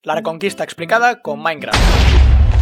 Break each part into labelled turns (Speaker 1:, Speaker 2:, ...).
Speaker 1: La Reconquista explicada con Minecraft.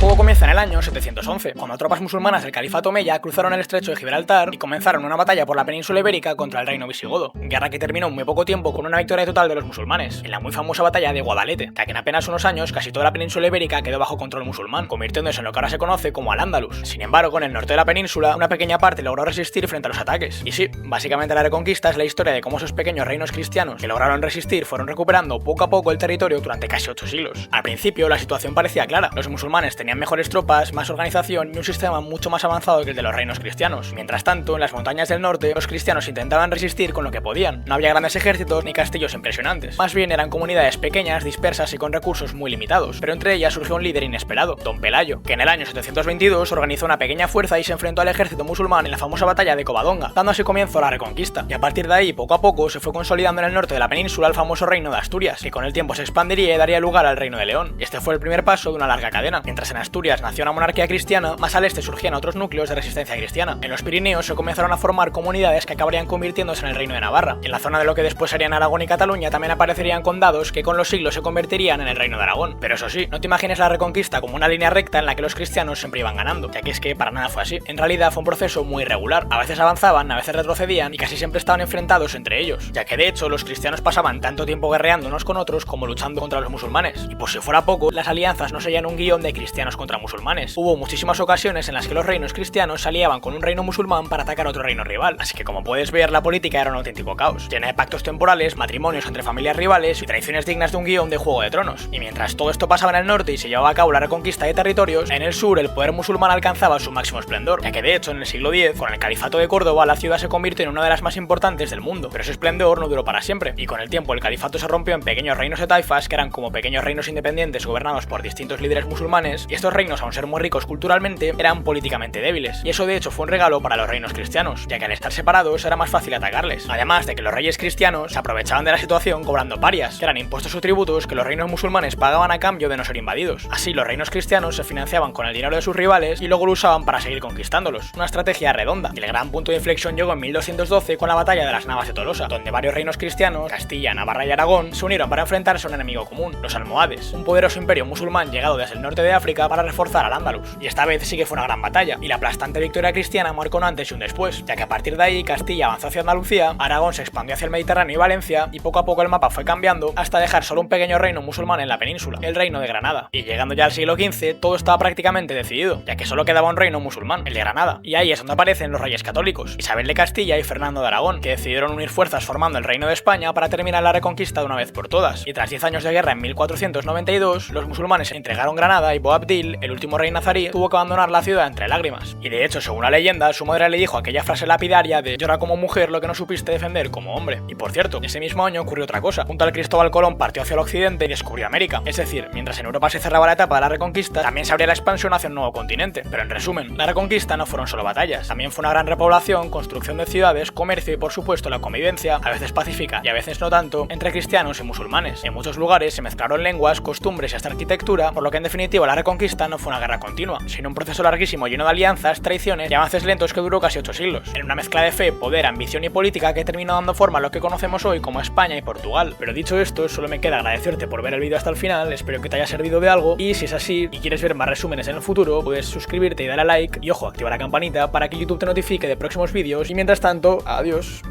Speaker 1: Todo comienza en el año 711, cuando tropas musulmanas del Califato Omeya cruzaron el estrecho de Gibraltar y comenzaron una batalla por la península ibérica contra el reino visigodo, guerra que terminó en muy poco tiempo con una victoria total de los musulmanes, en la muy famosa batalla de Guadalete, ya que en apenas unos años casi toda la península ibérica quedó bajo control musulmán, convirtiéndose en lo que ahora se conoce como Al-Ándalus. Sin embargo, en el norte de la península, una pequeña parte logró resistir frente a los ataques. Y sí, básicamente la Reconquista es la historia de cómo esos pequeños reinos cristianos que lograron resistir fueron recuperando poco a poco el territorio durante casi 8 siglos. Al principio, la situación parecía clara, los musulmanes tenían mejores tropas, más organización y un sistema mucho más avanzado que el de los reinos cristianos. Mientras tanto, en las montañas del norte, los cristianos intentaban resistir con lo que podían. No había grandes ejércitos ni castillos impresionantes. Más bien eran comunidades pequeñas, dispersas y con recursos muy limitados. Pero entre ellas surgió un líder inesperado, Don Pelayo, que en el año 722 organizó una pequeña fuerza y se enfrentó al ejército musulmán en la famosa batalla de Covadonga, dando así comienzo a la Reconquista. Y a partir de ahí, poco a poco, se fue consolidando en el norte de la península el famoso reino de Asturias, que con el tiempo se expandiría y daría lugar al reino de León. Y este fue el primer paso de una larga cadena. Mientras en Asturias nació una monarquía cristiana, más al este surgían otros núcleos de resistencia cristiana. En los Pirineos se comenzaron a formar comunidades que acabarían convirtiéndose en el reino de Navarra. Y en la zona de lo que después serían Aragón y Cataluña también aparecerían condados que con los siglos se convertirían en el reino de Aragón. Pero eso sí, no te imagines la Reconquista como una línea recta en la que los cristianos siempre iban ganando, ya que es que para nada fue así. En realidad fue un proceso muy irregular. A veces avanzaban, a veces retrocedían y casi siempre estaban enfrentados entre ellos, ya que de hecho los cristianos pasaban tanto tiempo guerreando unos con otros como luchando contra los musulmanes. Y por si fuera poco, las alianzas no seguían un guión de cristianos contra musulmanes. Hubo muchísimas ocasiones en las que los reinos cristianos se aliaban con un reino musulmán para atacar a otro reino rival, así que como puedes ver, la política era un auténtico caos, llena de pactos temporales, matrimonios entre familias rivales y traiciones dignas de un guión de Juego de Tronos. Y mientras todo esto pasaba en el norte y se llevaba a cabo la reconquista de territorios, en el sur el poder musulmán alcanzaba su máximo esplendor, ya que de hecho en el siglo X, con el califato de Córdoba, la ciudad se convirtió en una de las más importantes del mundo, pero ese esplendor no duró para siempre, y con el tiempo el califato se rompió en pequeños reinos de taifas que eran como pequeños reinos independientes gobernados por distintos líderes musulmanes, y estos reinos, aun ser muy ricos culturalmente, eran políticamente débiles, y eso de hecho fue un regalo para los reinos cristianos, ya que al estar separados era más fácil atacarles, además de que los reyes cristianos se aprovechaban de la situación cobrando parias, que eran impuestos o tributos que los reinos musulmanes pagaban a cambio de no ser invadidos. Así los reinos cristianos se financiaban con el dinero de sus rivales y luego lo usaban para seguir conquistándolos, una estrategia redonda, y el gran punto de inflexión llegó en 1212 con la batalla de las Navas de Tolosa, donde varios reinos cristianos, Castilla, Navarra y Aragón, se unieron para enfrentarse a un enemigo común, los almohades, un poderoso imperio musulmán llegado desde el norte de África para reforzar al Andalus. Y esta vez sí que fue una gran batalla, y la aplastante victoria cristiana marcó un antes y un después, ya que a partir de ahí Castilla avanzó hacia Andalucía, Aragón se expandió hacia el Mediterráneo y Valencia, y poco a poco el mapa fue cambiando hasta dejar solo un pequeño reino musulmán en la península, el reino de Granada. Y llegando ya al siglo XV, todo estaba prácticamente decidido, ya que solo quedaba un reino musulmán, el de Granada, y ahí es donde aparecen los reyes católicos, Isabel de Castilla y Fernando de Aragón, que decidieron unir fuerzas formando el reino de España para terminar la reconquista de una vez por todas. Y tras 10 años de guerra en 1492, los musulmanes entregaron Granada y Boabdil, el último rey nazarí, tuvo que abandonar la ciudad entre lágrimas. Y de hecho, según la leyenda, su madre le dijo aquella frase lapidaria de llora como mujer lo que no supiste defender como hombre. Y por cierto, ese mismo año ocurrió otra cosa. Junto al Cristóbal Colón partió hacia el occidente y descubrió América. Es decir, mientras en Europa se cerraba la etapa de la reconquista, también se abría la expansión hacia un nuevo continente. Pero en resumen, la reconquista no fueron solo batallas, también fue una gran repoblación, construcción de ciudades, comercio y por supuesto la convivencia, a veces pacífica y a veces no tanto, entre cristianos y musulmanes. En muchos lugares se mezclaron lenguas, costumbres y hasta arquitectura, por lo que en definitiva la reconquista no fue una guerra continua, sino un proceso larguísimo lleno de alianzas, traiciones y avances lentos que duró casi 8 siglos, en una mezcla de fe, poder, ambición y política que terminó dando forma a lo que conocemos hoy como España y Portugal. Pero dicho esto, solo me queda agradecerte por ver el vídeo hasta el final, espero que te haya servido de algo, y si es así y quieres ver más resúmenes en el futuro, puedes suscribirte y darle a like, y ojo, activa la campanita para que YouTube te notifique de próximos vídeos, y mientras tanto, adiós.